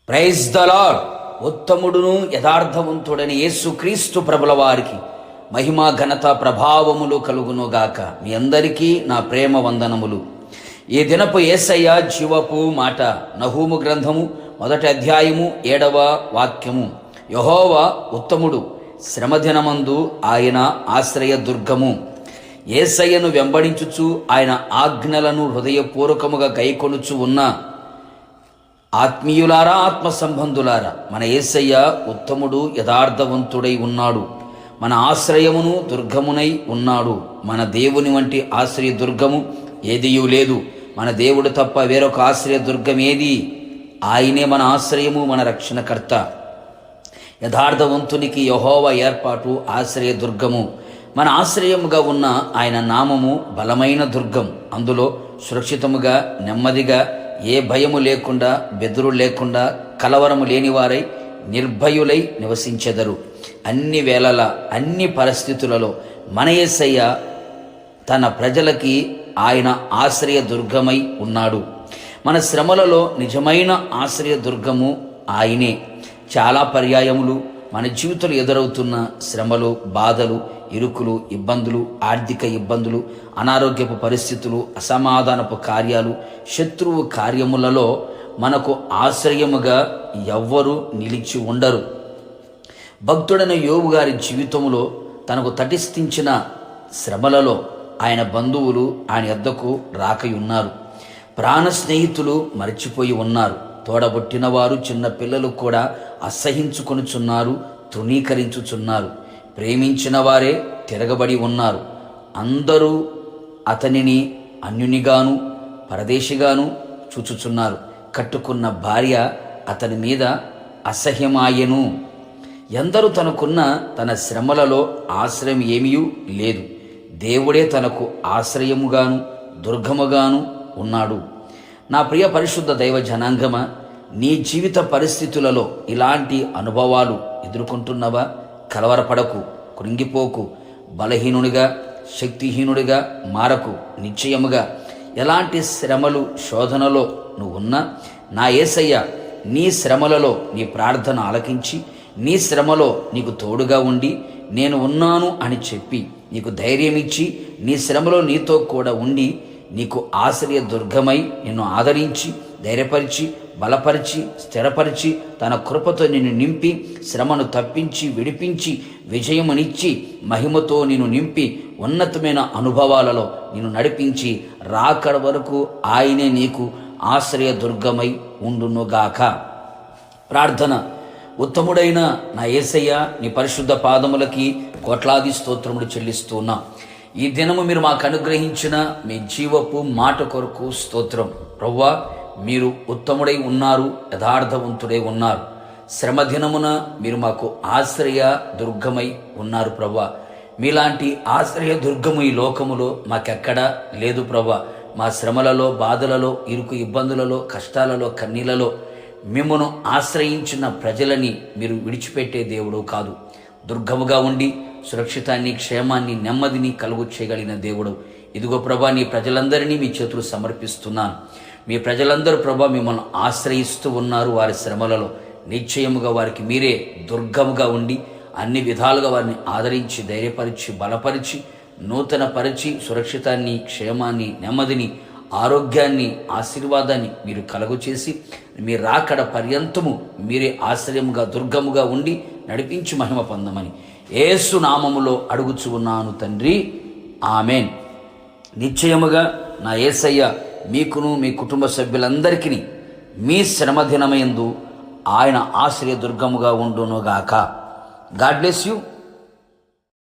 Praise the lord. ఉత్తముడును యథార్థవంతుడని యేసుక్రీస్తు ప్రభుల వారికి మహిమ ఘనత ప్రభావములు కలుగునుగాక. మీ అందరికీ నా ప్రేమ వందనములు. ఈ దినపు యేసయ్య జీవపు మాట. నహూము గ్రంథము 1వ అధ్యాయము 7వ వాక్యము. యెహోవా ఉత్తముడు, శ్రమదినమందు ఆయన ఆశ్రయ దుర్గము. యేసయ్యను వెంబడించుచు ఆయన ఆజ్ఞలను హృదయపూర్వకముగా గైకొనుచు ఉన్న ఆత్మీయులారా, ఆత్మ సంబంధులారా, మన యేసయ్య ఉత్తముడు, యథార్థవంతుడై ఉన్నాడు. మన ఆశ్రయమును దుర్గమునై ఉన్నాడు. మన దేవుని వంటి ఆశ్రయ దుర్గము ఏదియూ లేదు. మన దేవుడు తప్ప వేరొక ఆశ్రయ దుర్గం ఏది? ఆయనే మన ఆశ్రయము, మన రక్షణకర్త. యథార్థవంతునికి యెహోవా ఏర్పాటు ఆశ్రయ దుర్గము. మన ఆశ్రయముగా ఉన్న ఆయన నామము బలమైన దుర్గం. అందులో సురక్షితముగా, నెమ్మదిగా, ఏ భయము లేకుండా, బెదురు లేకుండా, కలవరము లేనివారై నిర్భయులై నివసించెదరు. అన్ని వేళలా, అన్ని పరిస్థితులలో మన యేసయ్య తన ప్రజలకి ఆయన ఆశ్రయ దుర్గమై ఉన్నాడు. మన శ్రమలలో నిజమైన ఆశ్రయ దుర్గము ఆయనే. చాలా పర్యాయములు మన జీవితంలో ఎదురవుతున్న శ్రమలు, బాధలు, ఇరుకులు, ఇబ్బందులు, ఆర్థిక ఇబ్బందులు, అనారోగ్యపు పరిస్థితులు, అసమాధానపు కార్యాలు, శత్రువు కార్యములలో మనకు ఆశ్రయముగా ఎవ్వరూ నిలిచి ఉండరు. భక్తుడైన యోబు గారి జీవితంలో తనకు తటిస్థించిన శ్రమలలో ఆయన బంధువులు ఆయన యొద్దకు రాకయున్నారు. ప్రాణ స్నేహితులు మరిచిపోయి ఉన్నారు. తోడబుట్టిన వారు, చిన్న పిల్లలు కూడా అసహించుకొనుచున్నారు, తృణీకరించుచున్నారు. ప్రేమించిన వారే తిరగబడి ఉన్నారు. అందరూ అతనిని అన్యునిగాను, పరదేశిగాను చూచుచున్నారు. కట్టుకున్న భార్య అతని మీద అసహ్యమాయెను. ఎందరూ తనకున్న తన శ్రమలలో ఆశ్రయం ఏమీ లేదు. దేవుడే తనకు ఆశ్రయముగాను దుర్గముగాను ఉన్నాడు. నా ప్రియ పరిశుద్ధ దైవ జనాంగమా, నీ జీవిత పరిస్థితులలో ఇలాంటి అనుభవాలు ఎదుర్కొంటున్నవా? కలవరపడకు, కృంగిపోకు, బలహీనునిగా, శక్తిహీనుడిగా మారకు. నిశ్చయముగా ఎలాంటి శ్రమలు, శోధనలో నువ్వున్నా నా యేసయ్య నీ శ్రమలలో నీ ప్రార్థన ఆలకించి, నీ శ్రమలో నీకు తోడుగా ఉండి, నేను ఉన్నాను అని చెప్పి నీకు ధైర్యం ఇచ్చి, నీ శ్రమలో నీతో కూడా ఉండి, నీకు ఆశ్రయ దుర్గమై నిన్ను ఆదరించి, ధైర్యపరిచి, బలపరిచి, స్థిరపరిచి, తన కృపతో నిన్ను నింపి, శ్రమను తప్పించి, విడిపించి, విజయమునిచ్చి, మహిమతో నిన్ను నింపి, ఉన్నతమైన అనుభవాలలో నిన్ను నడిపించి, రాకడ వరకు ఆయనే నీకు ఆశ్రయ దుర్గమై ఉండునుగాక. ప్రార్థన. ఉత్తముడైన నా యేసయ్య, నీ పరిశుద్ధ పాదములకి కోట్లాది స్తోత్రములు చెల్లిస్తున్నా. ఈ దినము మీరు మాకు అనుగ్రహించిన మీ జీవపు మాట కొరకు స్తోత్రం. ప్రవ్వా, మీరు ఉత్తముడై ఉన్నారు, యథార్థవంతుడై ఉన్నారు. శ్రమ దినమున మీరు మాకు ఆశ్రయ దుర్గమై ఉన్నారు. ప్రవ్వా, మీలాంటి ఆశ్రయ దుర్గము ఈ లోకములో మాకెక్కడా లేదు. ప్రవ్వా, మా శ్రమలలో, బాధలలో, ఇరుకు ఇబ్బందులలో, కష్టాలలో, కన్నీళ్లలో మిమ్మను ఆశ్రయించిన ప్రజలని మీరు విడిచిపెట్టే దేవుడు కాదు. దుర్గముగా ఉండి సురక్షితాన్ని, క్షేమాన్ని, నెమ్మదిని కలుగు చేయగలిగిన దేవుడు. ఇదిగో ప్రభా, నీ ప్రజలందరినీ మీ చేతులు సమర్పిస్తున్నాను. మీ ప్రజలందరూ ప్రభా మిమ్మల్ని ఆశ్రయిస్తూ ఉన్నారు. వారి శ్రమలలో నిశ్చయముగా వారికి మీరే దుర్గముగా ఉండి అన్ని విధాలుగా వారిని ఆదరించి, ధైర్యపరిచి, బలపరిచి, నూతనపరిచి, సురక్షితాన్ని, క్షేమాన్ని, నెమ్మదిని, ఆరోగ్యాన్ని, ఆశీర్వాదాన్ని మీరు కలుగు చేసి, మీ రాకడ పర్యంతము మీరే ఆశ్రయముగా, దుర్గముగా ఉండి నడిపించి మహిమ పొందమని యేసు నామములో అడుగుచు ఉన్నాను తండ్రి, ఆమెన్. నిశ్చయముగా నా యేసయ్య మీకును మీ కుటుంబ సభ్యులందరికీ మీ శ్రమదినమందు ఆయన ఆశ్రయ దుర్గముగా ఉండునుగాక. God bless you.